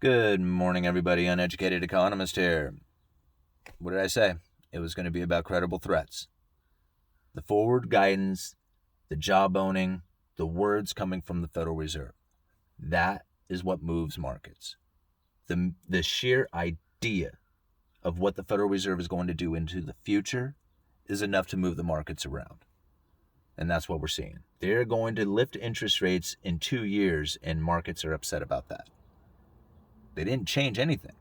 Good morning, everybody. Uneducated Economist here. What did I say? It was going to be about credible threats. The forward guidance, the job owning, the words coming from the Federal Reserve. That is what moves markets. The sheer idea of what the Federal Reserve is going to do into the future is enough to move the markets around. And that's what we're seeing. They're going to lift interest rates in 2 years, and markets are upset about that. They didn't change anything.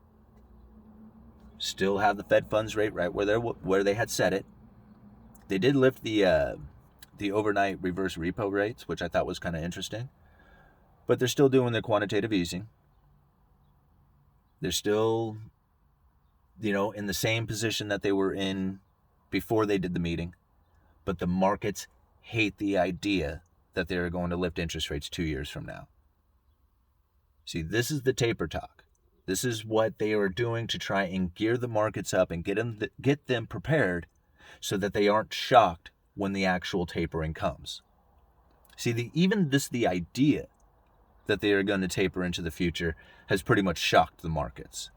Still have the Fed funds rate right where they had set it. They did lift the overnight reverse repo rates, which I thought was kind of interesting. But they're still doing their quantitative easing. They're still, in the same position that they were in before they did the meeting. But the markets hate the idea that they're going to lift interest rates 2 years from now. See, this is the taper talk. This is what they are doing to try and gear the markets up and get them prepared so that they aren't shocked when the actual tapering comes. See, the idea that they are going to taper into the future has pretty much shocked the markets.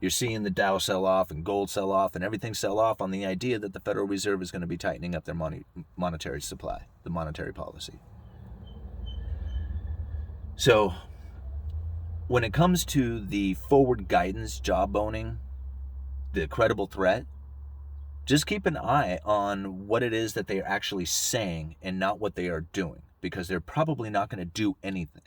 You're seeing the Dow sell off and gold sell off and everything sell off on the idea that the Federal Reserve is going to be tightening up their monetary supply, the monetary policy. So, when it comes to the forward guidance, job owning, the credible threat, just keep an eye on what it is that they are actually saying and not what they are doing, because they're probably not going to do anything.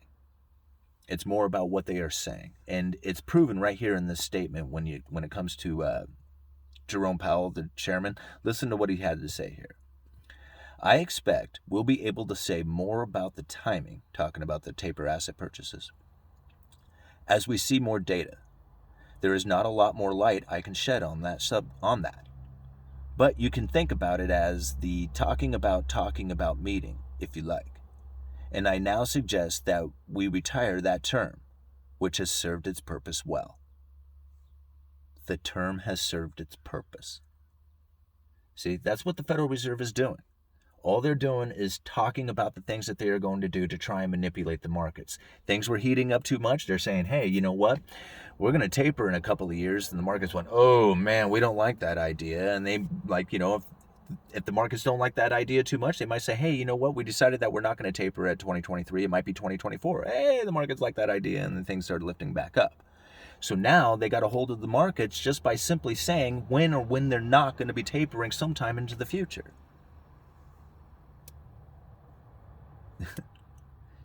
It's more about what they are saying. And it's proven right here in this statement when it comes to Jerome Powell, the chairman. Listen to what he had to say here. I expect we'll be able to say more about the timing, talking about the taper asset purchases, as we see more data. There is not a lot more light I can shed on that. But you can think about it as the talking about meeting, if you like. And I now suggest that we retire that term, which has served its purpose well. The term has served its purpose. See, that's what the Federal Reserve is doing. All they're doing is talking about the things that they are going to do to try and manipulate the markets. Things were heating up too much. They're saying, hey, you know what? We're going to taper in a couple of years. And the markets went, oh, man, we don't like that idea. And they, if the markets don't like that idea too much, they might say, hey, you know what? We decided that we're not going to taper at 2023. It might be 2024. Hey, the markets like that idea. And then things started lifting back up. So now they got a hold of the markets just by simply saying when they're not going to be tapering sometime into the future.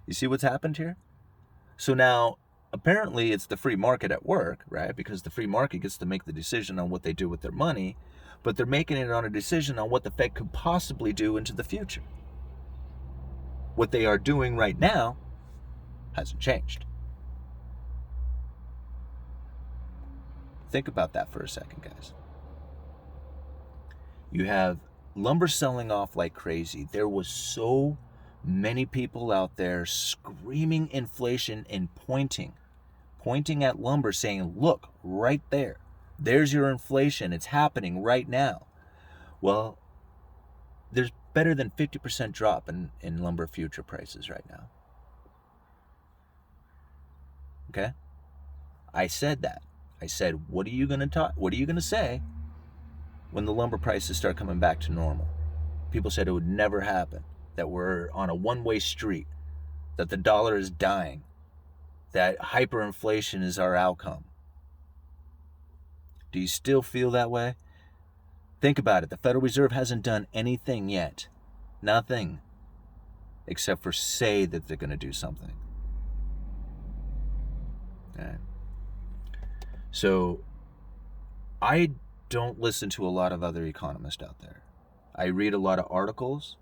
You see what's happened here? So now, apparently it's the free market at work, right? Because the free market gets to make the decision on what they do with their money, but they're making it on a decision on what the Fed could possibly do into the future. What they are doing right now hasn't changed. Think about that for a second, guys. You have lumber selling off like crazy. There was so many people out there screaming inflation and pointing at lumber saying, look, right there. There's your inflation. It's happening right now. Well, there's better than 50% drop in lumber future prices right now. Okay? I said that. I said, what are you going to say when the lumber prices start coming back to normal? People said it would never happen, that we're on a one-way street, that the dollar is dying, that hyperinflation is our outcome. Do you still feel that way? Think about it. The Federal Reserve hasn't done anything yet. Nothing. Except for say that they're going to do something. Okay. So, I don't listen to a lot of other economists out there. I read a lot of articles.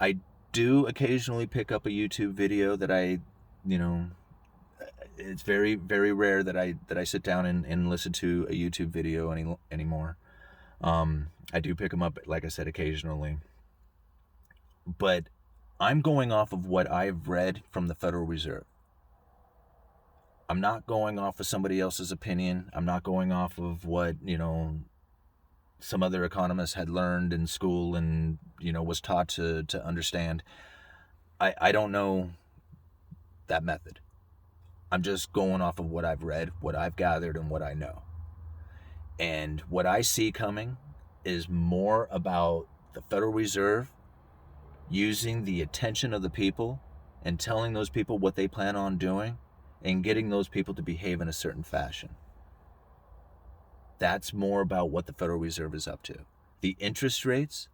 I do occasionally pick up a YouTube video that it's very, very rare that I sit down and listen to a YouTube video anymore. I do pick them up, like I said, occasionally. But I'm going off of what I've read from the Federal Reserve. I'm not going off of somebody else's opinion. I'm not going off of what, some other economist had learned in school and, was taught to understand. I don't know that method. I'm just going off of what I've read, what I've gathered, and what I know. And what I see coming is more about the Federal Reserve using the attention of the people and telling those people what they plan on doing and getting those people to behave in a certain fashion. That's more about what the Federal Reserve is up to. The interest rates,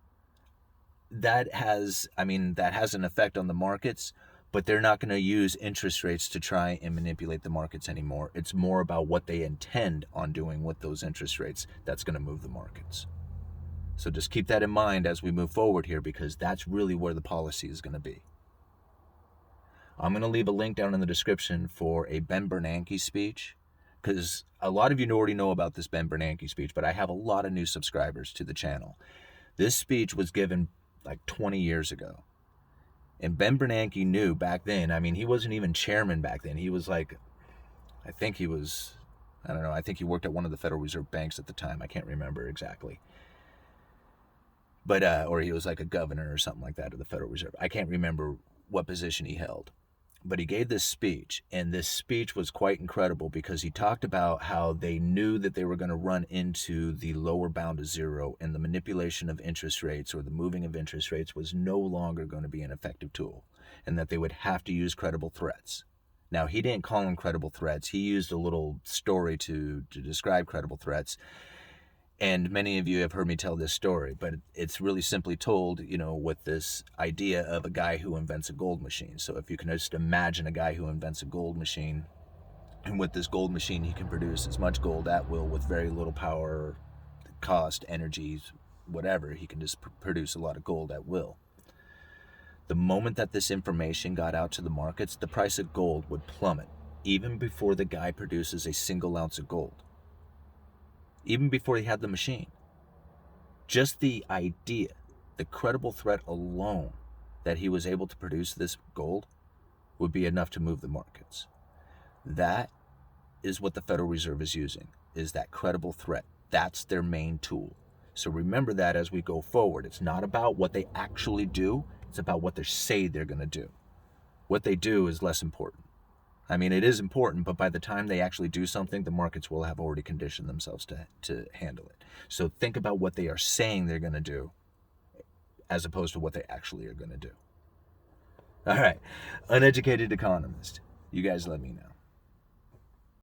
that has an effect on the markets, but they're not going to use interest rates to try and manipulate the markets anymore. It's more about what they intend on doing with those interest rates that's going to move the markets. So just keep that in mind as we move forward here, because that's really where the policy is going to be. I'm going to leave a link down in the description for a Ben Bernanke speech, because a lot of you already know about this Ben Bernanke speech, but I have a lot of new subscribers to the channel. This speech was given like 20 years ago. And Ben Bernanke knew back then, he wasn't even chairman back then. He was like, I think he worked at one of the Federal Reserve banks at the time. I can't remember exactly. But, or he was like a governor or something like that of the Federal Reserve. I can't remember what position he held. But he gave this speech, and this speech was quite incredible because he talked about how they knew that they were going to run into the lower bound of zero, and the manipulation of interest rates or the moving of interest rates was no longer going to be an effective tool, and that they would have to use credible threats. Now, he didn't call them credible threats. He used a little story to describe credible threats. And many of you have heard me tell this story, but it's really simply told, with this idea of a guy who invents a gold machine. So if you can just imagine a guy who invents a gold machine, and with this gold machine, he can produce as much gold at will with very little power, cost, energy, whatever. He can just produce a lot of gold at will. The moment that this information got out to the markets, the price of gold would plummet, even before the guy produces a single ounce of gold. Even before he had the machine. Just the idea, the credible threat alone that he was able to produce this gold would be enough to move the markets. That is what the Federal Reserve is using, is that credible threat. That's their main tool. So remember that as we go forward. It's not about what they actually do, it's about what they say they're going to do. What they do is less important. It is important, but by the time they actually do something, the markets will have already conditioned themselves to handle it. So think about what they are saying they're going to do as opposed to what they actually are going to do. All right, Uneducated Economist. You guys let me know.